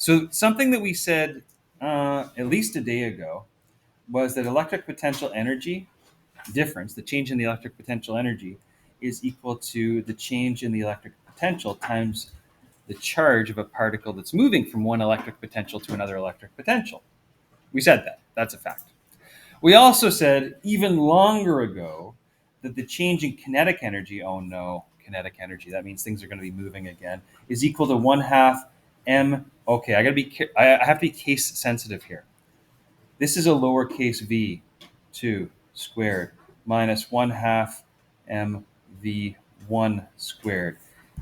So something that we said at least a day ago was that electric potential energy difference, the change in the electric potential energy, is equal to the change in the electric potential times the charge of a particle that's moving from one electric potential to another electric potential. We said that. That's a fact. We also said even longer ago that the change in kinetic energy, oh no, kinetic energy, that means things are going to be moving again, is equal to 1/2 m. Okay, I have to be case sensitive here. This is a lowercase v2 squared minus 1/2 mv1 squared.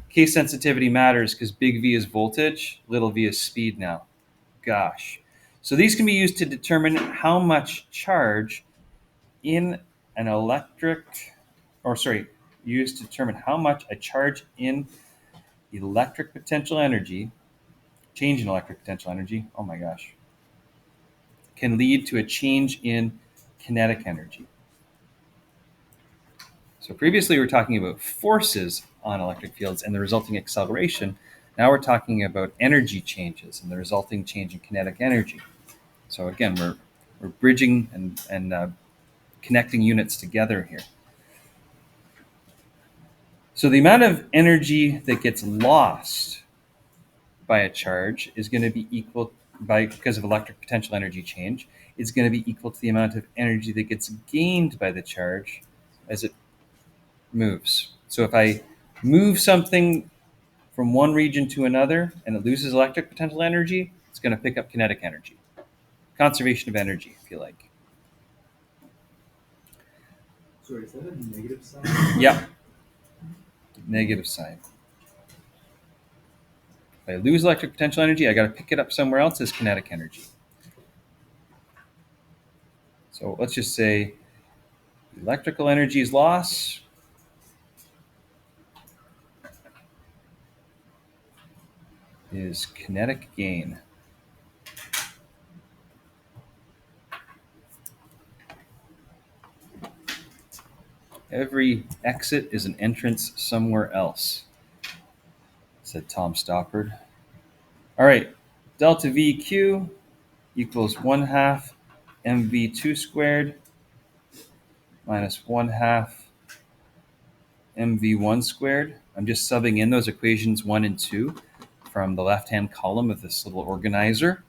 Case sensitivity matters because big V is voltage, little v is speed now. Gosh. So these can be used to determine how much charge in an used to determine how much a charge in electric potential energy, change in electric potential energy, oh my gosh, can lead to a change in kinetic energy. So previously we were talking about forces on electric fields and the resulting acceleration. Now we're talking about energy changes and the resulting change in kinetic energy. So again, we're bridging and connecting units together here. So the amount of energy that gets lost by a charge is going to be equal, because of electric potential energy change, is going to be equal to the amount of energy that gets gained by the charge as it moves. So if I move something from one region to another and it loses electric potential energy, it's going to pick up kinetic energy. Conservation of energy, if you like. Sorry, is that a negative sign? Yeah. Negative sign. If I lose electric potential energy, I got to pick it up somewhere else as kinetic energy. So let's just say electrical energy is loss is kinetic gain. Every exit is an entrance somewhere else, said Tom Stoppard. All right, delta VQ equals 1/2 mv2 squared minus 1/2 mv1 squared. I'm just subbing in those equations 1 and 2 from the left-hand column of this little organizer.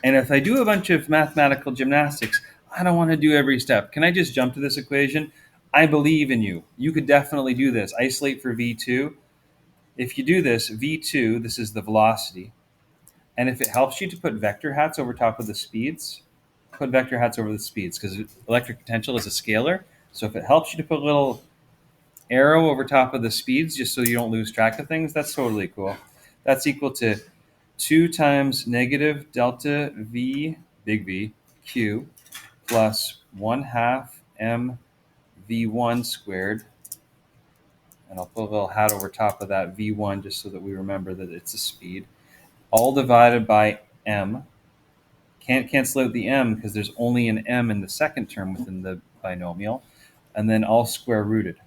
And if I do a bunch of mathematical gymnastics, I don't want to do every step. Can I just jump to this equation? I believe in you. You could definitely do this. Isolate for V2. If you do this, V2, this is the velocity. And if it helps you to put vector hats over top of the speeds, put vector hats over the speeds, because electric potential is a scalar. So if it helps you to put a little arrow over top of the speeds just so you don't lose track of things, that's totally cool. That's equal to 2 times negative delta V, big V, Q, plus 1/2 m V1 squared. And I'll put a little hat over top of that V1 just so that we remember that it's a speed. All divided by m. Can't cancel out the m because there's only an m in the second term within the binomial. And then all square rooted.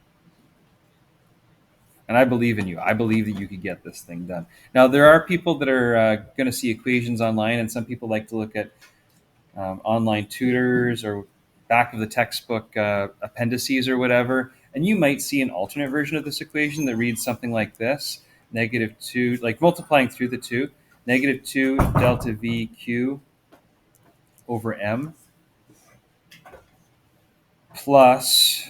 And I believe in you. I believe that you could get this thing done. Now, there are people that are going to see equations online, and some people like to look at online tutors or back of the textbook appendices or whatever. And you might see an alternate version of this equation that reads something like this. -2, like multiplying through the 2, -2 delta VQ over m plus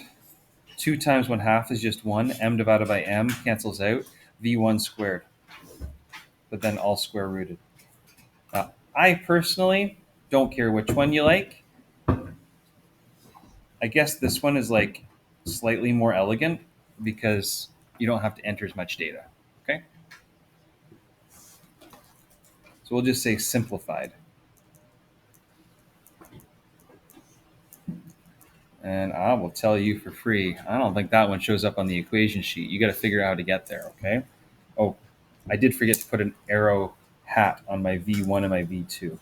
2 times 1/2 is just 1. M divided by m cancels out. V1 squared. But then all square rooted. I personally don't care which one you like. I guess this one is like slightly more elegant because you don't have to enter as much data. Okay? So we'll just say simplified. And I will tell you for free, I don't think that one shows up on the equation sheet. You got to figure out how to get there, okay? Oh, I did forget to put an arrow hat on my V1 and my V2.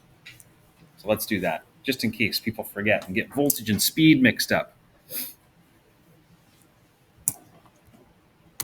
So let's do that, just in case people forget and get voltage and speed mixed up.